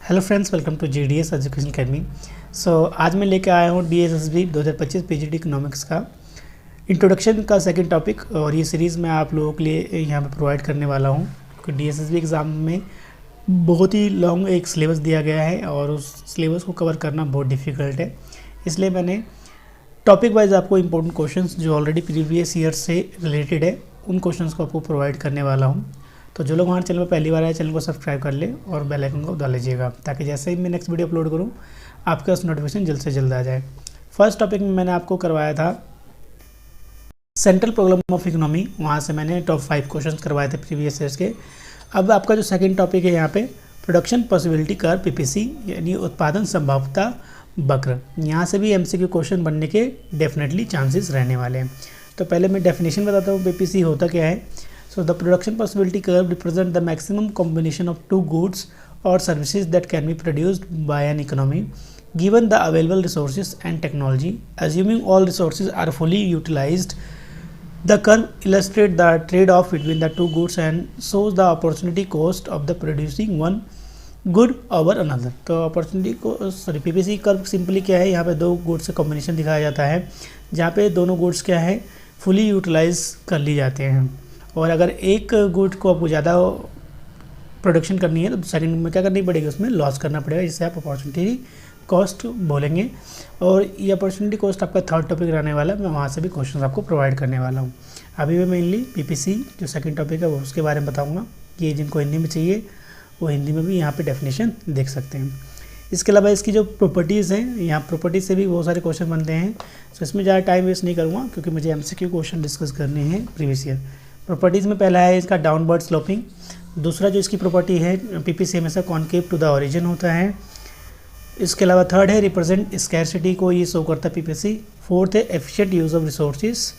Hello friends, welcome to GDS education academy. आज मैं लेके आया हूँ DSSB 2025 PGT इकोनॉमिक्स का इंट्रोडक्शन का सेकंड टॉपिक। और ये सीरीज़ मैं आप लोगों के लिए यहाँ पे प्रोवाइड करने वाला हूँ क्योंकि DSSB एग्ज़ाम में बहुत ही लॉन्ग एक सिलेबस दिया गया है और उस सिलेबस को कवर करना बहुत डिफ़िकल्ट है। इसलिए मैंने टॉपिक वाइज आपको इम्पोर्टेंट क्वेश्चंस जो ऑलरेडी प्रीवियस ईयर से रिलेटेड है उन क्वेश्चंस को आपको प्रोवाइड करने वाला हूँ। तो जो लोग हमारे चैनल पर पहली बार आए, चैनल को सब्सक्राइब कर ले और बेल आइकन को दबा लीजिएगा ताकि जैसे ही मैं नेक्स्ट वीडियो अपलोड करूँ आपके पास नोटिफिकेशन जल्द से जल्द आ जाए। फर्स्ट टॉपिक में मैंने आपको करवाया था सेंट्रल प्रॉब्लम ऑफ इकोनॉमी, वहाँ से मैंने टॉप 5 क्वेश्चन करवाए थे प्रीवियस ईयर्स के। अब आपका जो सेकेंड टॉपिक है यहाँ पे प्रोडक्शन पॉसिबिलिटी कर्व PPC यानी उत्पादन संभाव्यता वक्र, यहाँ से भी MCQ क्वेश्चन बनने के डेफिनेटली चांसेस रहने वाले हैं। तो पहले मैं डेफिनेशन बताता हूँ PPC होता क्या है। So the production possibility curve represents the maximum combination of two goods or services that can be produced by an economy given the available resources and technology. Assuming all resources are fully utilized, the curve illustrates the trade-off between the two goods and shows the opportunity cost of the producing one good over another. तो opportunity को PPC curve simply क्या है, यहाँ पे दो goods का combination दिखाया जाता है जहाँ पे दोनों गुड्स क्या है फुली यूटिलाइज कर ली जाते हैं। और अगर एक गुड को आपको ज़्यादा प्रोडक्शन करनी है तो सेकंड में क्या करनी पड़ेगी, उसमें लॉस करना पड़ेगा, जिससे आप अपॉर्चुनिटी कॉस्ट बोलेंगे। और ये अपॉर्चुनिटी कॉस्ट आपका थर्ड टॉपिक रहने वाला है, मैं वहाँ से भी क्वेश्चन आपको प्रोवाइड करने वाला हूँ। अभी मैं मेनली PPC जो सेकंड टॉपिक है वो उसके बारे में बताऊँगा कि जिनको हिंदी में चाहिए वो हिंदी में भी यहाँ पर डेफिनेशन देख सकते हैं। इसके अलावा इसकी जो प्रॉपर्टीज़ हैं, यहाँ प्रॉपर्टीज़ से भी बहुत सारे क्वेश्चन बनते हैं। तो इसमें ज़्यादा टाइम वेस्ट नहीं करूँगा क्योंकि मुझे MCQ क्वेश्चन डिस्कस करने हैं प्रीवियस ईयर। प्रॉपर्टीज़ में पहला है इसका डाउनवर्ड स्लोपिंग। दूसरा जो इसकी प्रॉपर्टी है PPC हमेशा कॉन्केव टू द ओरिजिन होता है। इसके अलावा थर्ड है रिप्रेजेंट स्कैरसिटी को ये शो करता है PPC। फोर्थ है efficient use of resources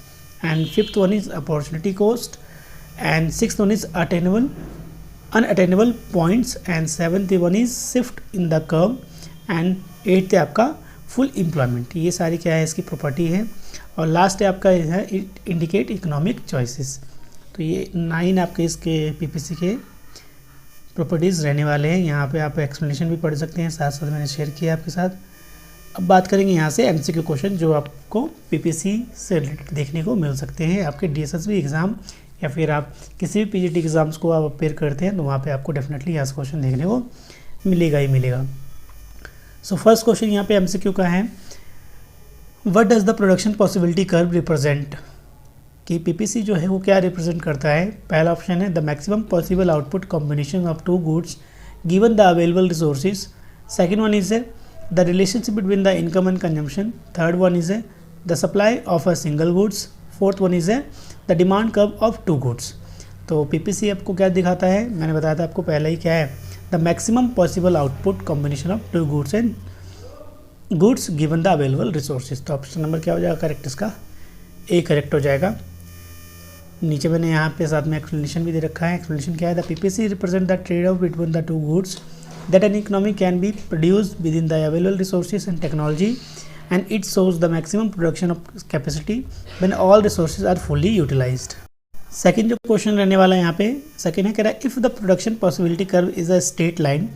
and fifth one is opportunity cost and sixth one is unattainable points and seventh one is shift in the curve and eighth है आपका full employment. ये सारी क्या है इसकी प्रॉपर्टी है। और लास्ट है आपका है इंडिकेट इकोनॉमिक चॉइसेस। तो ये 9 आपके इसके PPC के प्रॉपर्टीज़ रहने वाले हैं। यहाँ पे आप एक्सप्लेनेशन भी पढ़ सकते हैं, साथ साथ मैंने शेयर किया आपके साथ। अब बात करेंगे यहाँ से MCQ क्वेश्चन जो आपको PPC से रिलेटेड देखने को मिल सकते हैं आपके DSSB एग्ज़ाम या फिर आप किसी भी PGT एग्ज़ाम्स को आप अपेयर करते हैं तो वहाँ पर आपको डेफिनेटली यहाँ से क्वेश्चन देखने को मिलेगा ही मिलेगा। सो फर्स्ट क्वेश्चन यहाँ पे MCQ का है, what does the production possibility curve represent, कि PPC जो है वो क्या रिप्रेजेंट करता है। पहला ऑप्शन है the maximum possible output combination of two goods given the available resources. Second one is the relationship between the income and consumption. Third one is the supply of a single goods. Fourth one is the demand curve of two goods. तो PPC आपको क्या दिखाता है, मैंने बताया था आपको पहले ही, क्या है the maximum possible output combination of two goods and goods given the available resources. तो ऑप्शन नंबर क्या हो जाएगा करेक्ट, इसका A करेक्ट हो जाएगा। नीचे मैंने यहाँ पे साथ में एक्सप्लेनेशन भी दे रखा है। एक्सप्लेनेशन क्या है, the PPC represent the trade off between the two goods that an economy can be produce with in the available resources and technology and it shows the maximum production of capacity when all resources are fully utilized. Second जो question रहने वाला है यहाँ पे, second है कह रहा है if the production possibility curve is a straight line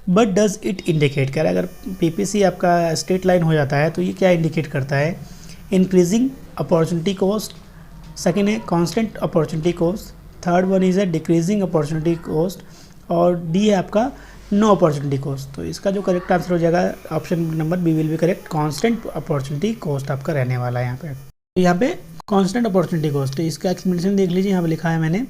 but does it indicate, कह रहा है अगर PPC आपका स्ट्रेट लाइन हो जाता है तो ये क्या इंडिकेट करता है, इंक्रीजिंग अपॉर्चुनिटी कॉस्ट। सेकेंड है constant opportunity cost. Third one is decreasing opportunity cost और डी है आपका नो अपॉर्चुनिटी कॉस्ट। तो इसका जो करेक्ट आंसर हो जाएगा option number B will be correct, constant opportunity cost आपका रहने वाला है यहाँ पे। तो यहाँ पे कांस्टेंट अपॉर्चुनिटी कॉस्ट, इसका एक्सप्लेनेशन देख लीजिए, यहाँ पे लिखा है मैंने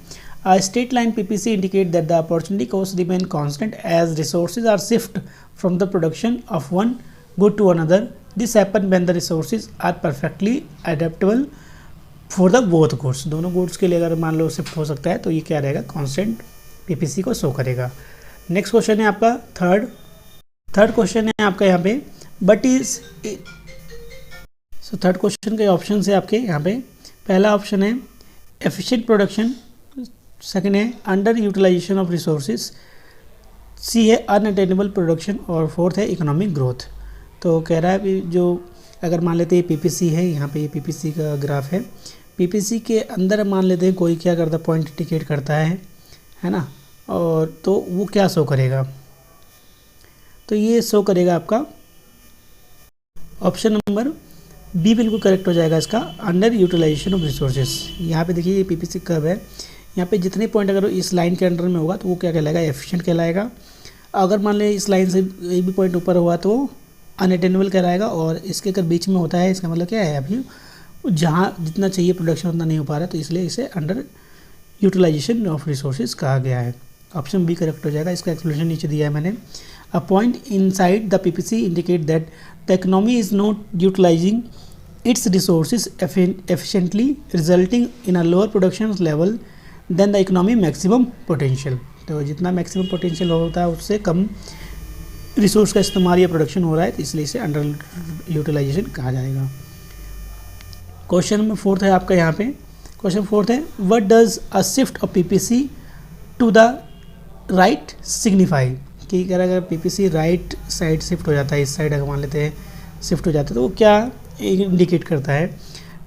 A straight line PPC indicate that the opportunity cost remain constant as resources are shift from the production of one good to another. This happen when the resources are perfectly adaptable for the both goods. दोनों goods के लिए अगर मान लो shift हो सकता है तो ये क्या रहेगा, कांस्टेंट PPC को शो करेगा। नेक्स्ट क्वेश्चन है आपका थर्ड क्वेश्चन है आपका यहाँ पे but is. So third question के ऑप्शन है आपके यहाँ पे, पहला ऑप्शन है एफिशिएंट प्रोडक्शन, सेकेंड है अंडर यूटिलाइजेशन ऑफ रिसोर्सेज, सी है अनअटेनेबल प्रोडक्शन और फोर्थ है इकोनॉमिक ग्रोथ। तो कह रहा है जो अगर मान लेते हैं PPC है, यहाँ पे ये PPC का ग्राफ है, PPC के अंदर मान लेते हैं कोई क्या करता है पॉइंट इंडिकेट करता है ना, और तो वो क्या शो करेगा, तो ये शो करेगा आपका ऑप्शन नंबर बी बिल्कुल करेक्ट हो जाएगा इसका, अंडर यूटिलाइजेशन ऑफ रिसोर्सेज। यहाँ पे देखिए ये पीपीसी कर्व है, यहाँ पे जितने पॉइंट अगर इस लाइन के अंडर में होगा तो वो क्या कहलाएगा, एफिशिएंट कहलाएगा। अगर मान लें इस लाइन से एक भी पॉइंट ऊपर हुआ तो अनअटेनेबल कहलाएगा, और इसके अगर बीच में होता है इसका मतलब क्या है, अभी जहाँ जितना चाहिए प्रोडक्शन उतना नहीं हो पा रहा, तो इसलिए इसे अंडर यूटिलाइजेशन ऑफ रिसोर्सेज कहा गया है। ऑप्शन बी करेक्ट हो जाएगा। इसका एक्सप्लेनेशन नीचे दिया है मैंने। A point inside the PPC indicate that the economy is not utilizing its resources efficiently, resulting in a lower production level than the economy maximum potential। तो जितना मैक्सिमम पोटेंशियल होता है उससे कम रिसोर्स का इस्तेमाल या प्रोडक्शन हो रहा है, तो इसलिए इसे अंडर यूटिलाइजेशन कहा जाएगा। क्वेश्चन नंबर 4 है आपका यहाँ पे। क्वेश्चन 4 है, what does a shift of PPC to the right signify. कि अगर पीपीसी राइट साइड शिफ्ट हो जाता है, इस साइड अगर मान लेते हैं शिफ्ट हो जाता है, तो वो क्या इंडिकेट करता है,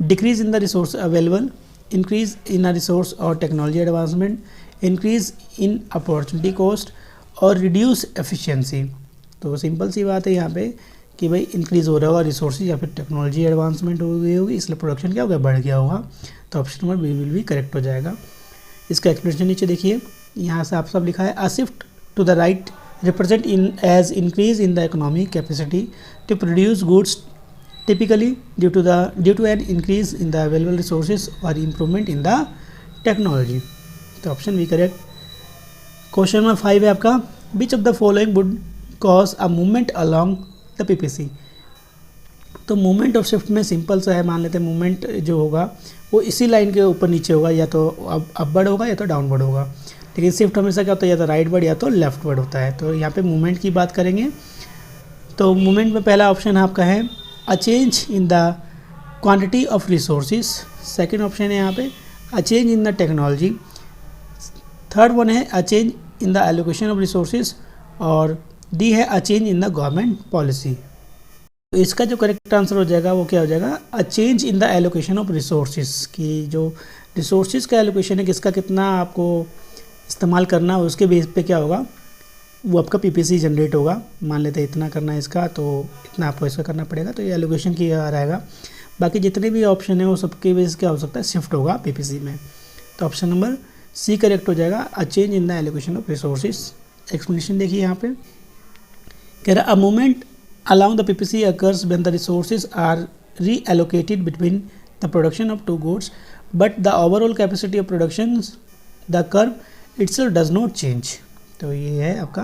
decrease in the resource available, increase in a resource और technology advancement, increase in opportunity cost और रिड्यूस एफिशिएंसी। तो सिंपल सी बात है यहाँ पे कि भाई इंक्रीज हो रहा होगा रिसोर्सेज या फिर टेक्नोलॉजी एडवांसमेंट हो गई होगी, इसलिए प्रोडक्शन क्या हो गया, बढ़ गया होगा। तो ऑप्शन नंबर बी विल भी करेक्ट हो जाएगा। इसका एक्सप्लेनेशन नीचे देखिए, यहाँ से आप सब लिखा है, a shift to the right represent in as increase in the economic capacity to produce goods typically due to an increase in the available resources or improvement in the technology। तो option B correct. Question number 5 है आपका, which of the following would cause a movement along the PPC. तो movement of shift में simple सा है, मान लेते हैं मूवमेंट जो होगा वो इसी लाइन के ऊपर नीचे होगा, या तो अपवर्ड होगा या तो डाउनवर्ड होगा। लेकिन शिफ्ट हमेशा क्या होता है, या तो राइटवर्ड या तो लेफ्टवर्ड होता है। तो यहाँ पे मूवमेंट की बात करेंगे तो मूवमेंट में पहला ऑप्शन आपका है a change in the quantity of resources. Second option है यहाँ पे a change in the technology. Third one है a change in the allocation of resources, और डी है a change in the government policy. तो इसका जो करेक्ट आंसर हो जाएगा वो क्या हो जाएगा, a change in the allocation of resources. की जो रिसोर्सेज का एलोकेशन है, किसका कितना आपको इस्तेमाल करना है, उसके बेस पे क्या होगा, वो आपका पीपीसी जनरेट होगा। मान लेते हैं इतना करना है इसका, तो इतना आपको इसका करना पड़ेगा, तो ये एलोकेशन किया रहेगा। बाकी जितने भी ऑप्शन है वो सबके बेस क्या हो सकता है, शिफ्ट होगा पीपीसी में। तो ऑप्शन नंबर सी करेक्ट हो जाएगा, a change in the allocation of resources. Explanation देखिए यहाँ पे, कह रहा a movement along the PPC occurs when the resources are reallocated between the production of two goods but the overall capacity of production the curve itself does not change. तो ये है आपका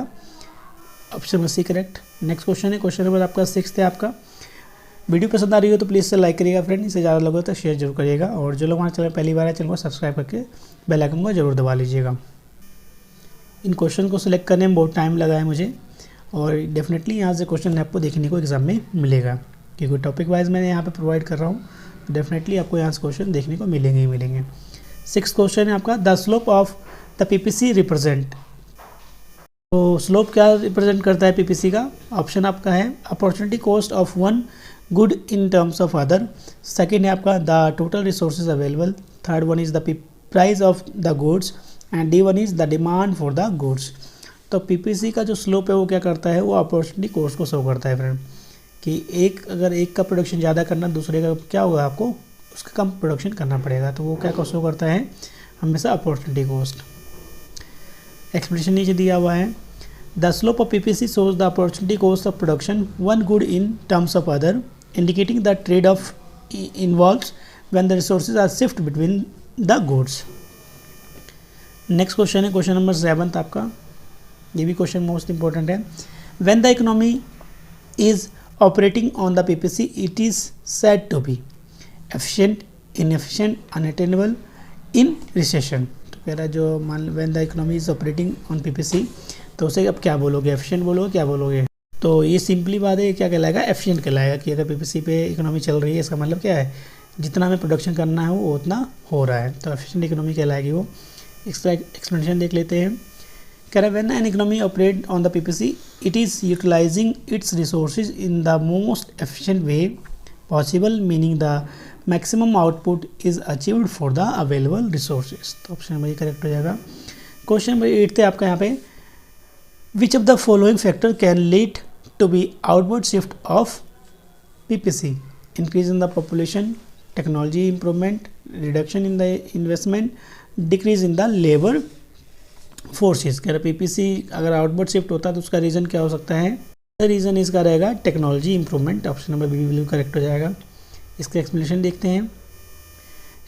option number C correct. Next question है, question number आपका 6 है आपका। Video पसंद आ रही हो तो प्लीज़ से लाइक करिएगा फ्रेंड, इससे ज़्यादा लोगों तक शेयर जरूर करिएगा, और जो लोग हमारे चैनल पहली बार है चैनल को सब्सक्राइब करके बेल आइकन को जरूर दबा लीजिएगा। इन क्वेश्चन को सिलेक्ट करने में बहुत टाइम लगा है मुझे, और डेफिनेटली यहाँ से क्वेश्चन आपको देखने को एग्जाम में मिलेगा, क्योंकि टॉपिक वाइज मैंने यहाँ पर प्रोवाइड कर रहा हूँ, तो डेफिनेटली आपको यहाँ से क्वेश्चन देखने को मिलेंगे ही मिलेंगे। 6 क्वेश्चन है आपका, the slope of the PPC represent. तो स्लोप क्या रिप्रेजेंट करता है पीपीसी का, ऑप्शन आपका है opportunity cost of one good in terms of other. Second है आपका the total resources available. Third one is the price of the goods, and D one is the demand for the goods. तो PPC का जो slope है वो क्या करता है, वो अपॉर्चुनिटी कॉस्ट को शो करता है फ्रेंड, कि अगर एक का प्रोडक्शन ज़्यादा करना, दूसरे का क्या होगा, आपको उसका कम प्रोडक्शन करना पड़ेगा, तो वो क्या शो करता है, हमेशा अपॉर्चुनिटी कॉस्ट। एक्सप्लेनेशन नीचे दिया हुआ है, the slope of PPC shows the opportunity cost of production one good in terms of other, indicating the trade off involves when the resources are shift between the goods. Next question है, question number 7 आपका। ये भी question most important है। When the economy is operating on the PPC it is said to be efficient, inefficient, unattainable, in recession. तो कह रहा है जो मान when the economy is operating on PPC, तो उसे अब क्या बोलोगे, एफिशिएंट बोलोगे, क्या बोलोगे। तो ये सिंपली बात है, क्या कहलाएगा, एफिशिएंट कहलाएगा। कि अगर पीपीसी पे इकोनॉमी चल रही है, इसका मतलब क्या है, जितना हमें प्रोडक्शन करना है वो उतना हो रहा है, तो एफिशिएंट इकोनॉमी कहलाएगी वो। इसका एक्सप्लेनेशन देख लेते हैं। कह रहा है when an economy operate on the PPC it is utilizing its resources in the most efficient way possible, meaning the maximum output is achieved for the available resources. तो ऑप्शन नंबर ये correct हो जाएगा। Question number 8 थे आपका यहाँ पे, which of the following factor can lead to be outward shift of PPC? Increase in the population, technology improvement, reduction in the investment, decrease in the labour forces. कह रहे PPC अगर outward shift होता है तो उसका reason क्या हो सकता है? रीज़न इसका रहेगा technology improvement. Option number B बिल्कुल करेक्ट हो जाएगा। इसका एक्सप्लेनेशन देखते हैं।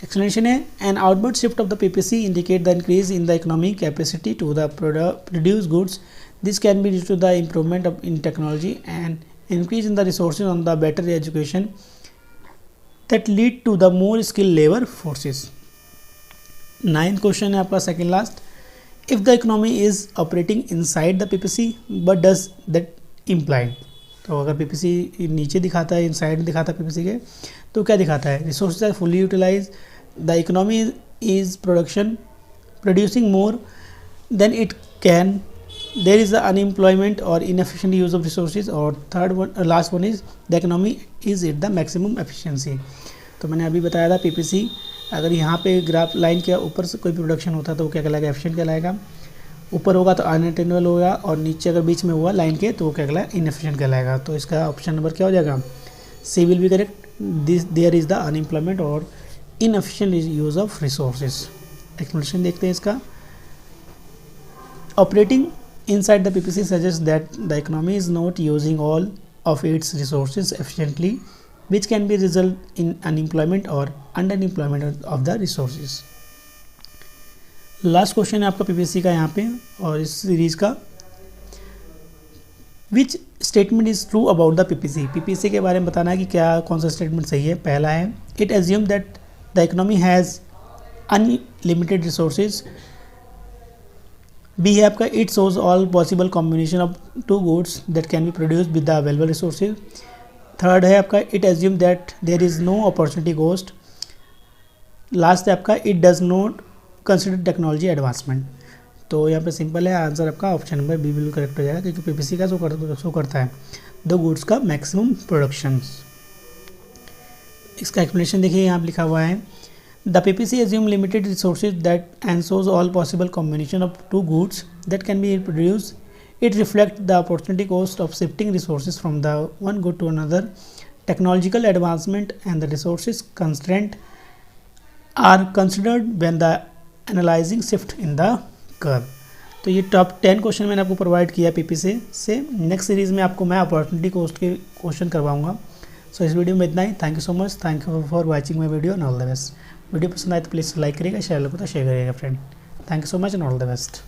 एक्सप्लेनेशन है an outward shift of the PPC indicate the increase in the economic capacity to the produce goods. This can be due to the improvement of in technology and increase in the resources on the better education that lead to the more skill labour forces. 9th question है आपका second last. If the economy is operating inside the PPC but does that imply? तो अगर PPC नीचे दिखाता है, inside दिखाता है PPC के, तो क्या दिखाता है? Resources are fully utilize, the economy is producing more than it can, there is the unemployment और इनएफिशिएंट यूज ऑफ रिसोर्सेज, और third one last one is the economy is at the maximum efficiency. तो मैंने अभी बताया था PPC अगर यहाँ पे ग्राफ लाइन के ऊपर से कोई प्रोडक्शन होता है तो वो क्या कहलाएगा? एफिशिएंट कहलाएगा। ऊपर होगा तो अनअटेनेबल होगा, और नीचे अगर बीच में हुआ लाइन के तो वो क्या कहलाएगा? इनएफिशिएंट कहलाएगा। तो इसका ऑप्शन नंबर क्या हो जाएगा? C will be correct. This there is the unemployment और inefficient use of resources. Explanation देखते हैं इसका। Operating inside the PPC suggest that the economy is not using all of its resources efficiently which can be result in unemployment or underemployment of the resources। Last question है आपका PPC का यहाँ पे और इस सीरीज का। Which statement is true about the PPC के बारे में बताना है कि क्या कौन सा स्टेटमेंट सही है। पहला है it assume that the economy has unlimited resources. B है आपका it shows all possible combination of two goods that can be produced with the available resources. Third है आपका it assume that there is no opportunity cost. Last है आपका it does not consider technology advancement. तो यहाँ पे simple है, answer आपका option number B बिल्कुल करेक्ट हो जाएगा, क्योंकि PPC का शो करता है दो गुड्स का मैक्सिमम प्रोडक्शन। इसका एक्सप्लेनेशन देखिए, यहाँ पे लिखा हुआ है the PPC assume limited resources that and shows all possible combination of two goods that can be produce. It reflects the opportunity cost of shifting resources from the one good to another. Technological advancement and the resources constraint are considered when the analyzing shift in the curve। तो ये top 10 question मैंने आपको provide किया PPC से। Next series में आपको मैं opportunity cost के क्वेश्चन करवाऊंगा। सो इस वीडियो में इतना ही। Thank you so much. Thank you for watching my video and all the best. Video पसंद आए तो प्लीज़ लाइक करिएगा, शेयर करिएगा फ्रेंड। थैंक यू सो मच एंड ऑल द बेस्ट।